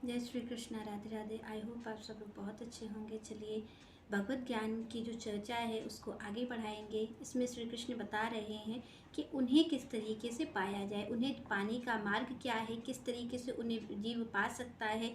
जय Shri Krishna, Radhe Radhe. I hope आप सब लोग बहुत अच्छे होंगे। चलिए भगवत ज्ञान की जो चर्चा है उसको आगे बढ़ाएंगे। इसमें श्री कृष्ण बता रहे हैं कि उन्हें किस तरीके से पाया जाए, उन्हें पाने का मार्ग क्या है, किस तरीके से उन्हें जीव पा सकता है।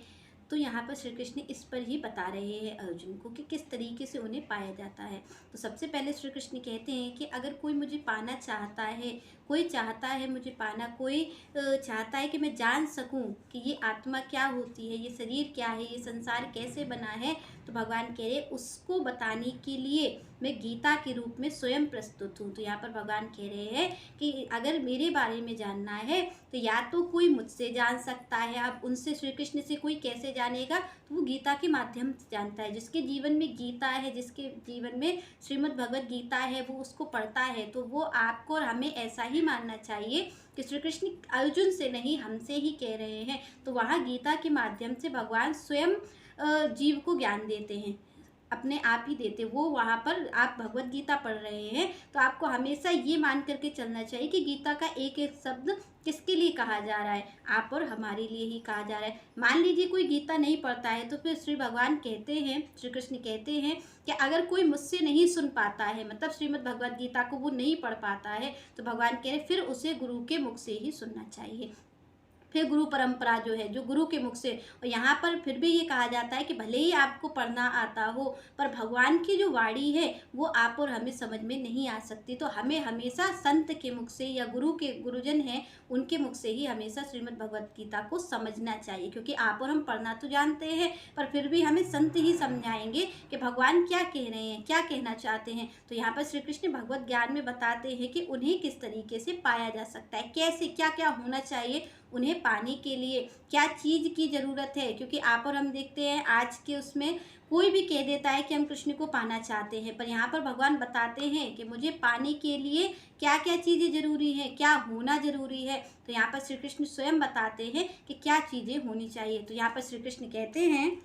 तो यहाँ पर श्री कृष्ण इस पर ही बता रहे हैं अर्जुन को कि किस तरीके से उन्हें पाया जाता है। तो सबसे पहले श्री कृष्ण कहते हैं कि अगर कोई मुझे पाना चाहता है, कोई चाहता है मुझे पाना, कोई चाहता है कि मैं जान सकूं कि ये आत्मा क्या होती है, ये शरीर क्या है, ये संसार कैसे बना है, तो भगवान कह रहे उसको बताने के लिए मैं गीता के रूप में स्वयं प्रस्तुत हूँ। तो यहाँ पर भगवान कह रहे हैं कि अगर मेरे बारे में जानना है तो या तो कोई मुझसे जान सकता है। अब उनसे, श्री कृष्ण से कोई कैसे जानेगा, तो वो गीता के माध्यम से जानता है। जिसके जीवन में गीता है, जिसके जीवन में श्रीमद् भगवद गीता है, वो उसको पढ़ता है। तो वो आपको और हमें ऐसा ही मानना चाहिए कि श्री कृष्ण अर्जुन से नहीं, हमसे ही कह रहे हैं। तो वहाँ गीता के माध्यम से भगवान स्वयं जीव को ज्ञान देते हैं, अपने आप ही देते। वो वहाँ पर आप भगवत गीता पढ़ रहे हैं तो आपको हमेशा ये मान करके चलना चाहिए कि गीता का एक एक शब्द किसके लिए कहा जा रहा है, आप और हमारे लिए ही कहा जा रहा है। मान लीजिए कोई गीता नहीं पढ़ता है तो फिर श्री भगवान कहते हैं, श्री कृष्ण कहते हैं कि अगर कोई मुझसे नहीं सुन पाता है, मतलब श्रीमद् भगवद गीता को वो नहीं पढ़ पाता है, तो भगवान कह रहे फिर उसे गुरु के मुख से ही सुनना चाहिए। फिर गुरु परंपरा जो है, जो गुरु के मुख से। और यहाँ पर फिर भी ये कहा जाता है कि भले ही आपको पढ़ना आता हो, पर भगवान की जो वाणी है वो आप और हमें समझ में नहीं आ सकती। तो हमें हमेशा संत के मुख से या गुरु के, गुरुजन हैं उनके मुख से ही हमेशा श्रीमद् भगवत गीता को समझना चाहिए। क्योंकि आप और हम पढ़ना तो जानते हैं, पर फिर भी हमें संत ही समझाएंगे कि भगवान क्या कह रहे हैं, क्या कहना चाहते हैं। तो यहाँ पर श्री कृष्ण भगवत ज्ञान में बताते हैं कि उन्हें किस तरीके से पाया जा सकता है, कैसे, क्या क्या होना चाहिए उन्हें पाने के लिए, क्या चीज़ की ज़रूरत है। क्योंकि आप और हम देखते हैं आज के उसमें कोई भी कह देता है कि हम कृष्ण को पाना चाहते हैं, पर यहाँ पर भगवान बताते हैं कि मुझे पाने के लिए क्या क्या चीज़ें ज़रूरी हैं, क्या होना ज़रूरी है। तो यहाँ पर श्री कृष्ण स्वयं बताते हैं कि क्या चीज़ें होनी चाहिए। तो यहाँ पर श्री कृष्ण कहते हैं,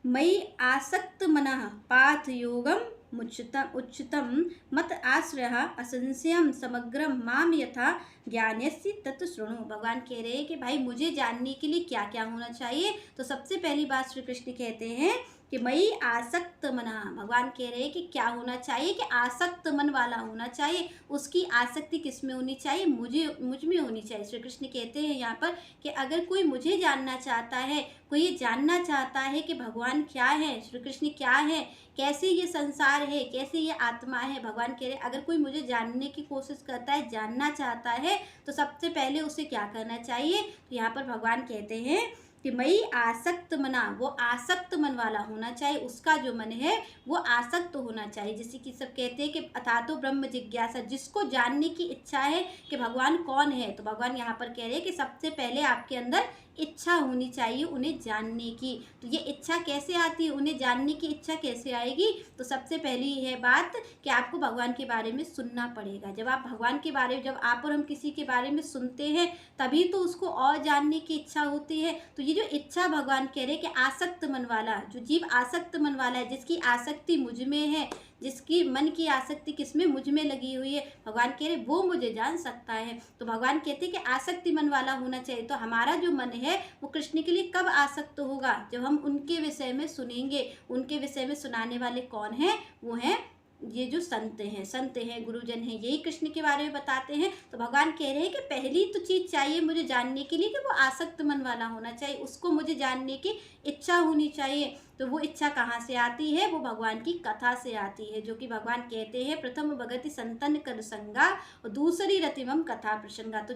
मयि आसक्त मनः पार्थ योगम उच्चतम मत आश्रयः असंशयम समग्रम माम यथा ज्ञानस्य तत् शृणु। भगवान कह रहे हैं कि भाई मुझे जानने के लिए क्या क्या होना चाहिए। तो सबसे पहली बात श्री कृष्ण कहते हैं कि मयि आसक्त मना। भगवान कह रहे हैं कि क्या होना चाहिए, कि आसक्त मन वाला होना चाहिए। उसकी आसक्ति किस में होनी चाहिए, मुझ में होनी चाहिए। श्री कृष्ण कहते हैं यहाँ पर कि अगर कोई मुझे जानना चाहता है, कोई ये जानना चाहता है कि भगवान क्या है, श्री कृष्ण क्या है, कैसे ये संसार है, कैसे ये आत्मा है। भगवान कह रहे अगर कोई मुझे जानने की कोशिश करता है, जानना चाहता है, तो सबसे पहले उसे क्या करना चाहिए। तो यहाँ पर भगवान कहते हैं कि मई आसक्त मना, वो आसक्त मन वाला होना चाहिए। उसका जो मन है वो आसक्त होना चाहिए। जैसे कि सब कहते हैं कि अथातो ब्रह्म जिज्ञासा, जिसको जानने की इच्छा है कि भगवान कौन है। तो भगवान यहाँ पर कह रहे हैं कि सबसे पहले आपके अंदर इच्छा होनी चाहिए उन्हें जानने की। तो ये इच्छा कैसे आती है, उन्हें जानने की इच्छा कैसे आएगी। तो सबसे पहली है बात कि आपको भगवान के बारे में सुनना पड़ेगा। जब आप भगवान के बारे में, जब आप और हम किसी के बारे में सुनते हैं तभी तो उसको और जानने की इच्छा होती है। तो ये जो इच्छा भगवान कह रहे हैं कि आसक्त मन वाला, जो जीव आसक्त मन वाला है, जिसकी आसक्ति मुझ में है, जिसकी मन की आसक्ति किसमें, मुझ में लगी हुई है, भगवान कह रहे वो मुझे जान सकता है। तो भगवान कहते हैं कि आसक्ति मन वाला होना चाहिए। तो हमारा जो मन है वो कृष्ण के लिए कब आसक्त होगा, जब हम उनके विषय में सुनेंगे। उनके विषय में सुनाने वाले कौन हैं, वो हैं ये जो संत हैं, गुरुजन हैं, यही कृष्ण के बारे में बताते हैं। तो भगवान कह रहे हैं कि पहली तो चीज़ चाहिए मुझे जानने के लिए कि वो आसक्त मन वाला होना चाहिए, उसको मुझे जानने की इच्छा होनी चाहिए। तो वो इच्छा कहाँ से आती है, वो भगवान की कथा से आती है। जो कि भगवान कहते हैं प्रथम भगति संतन कर संगा और दूसरी रतिमम कथा प्रसंगा। तो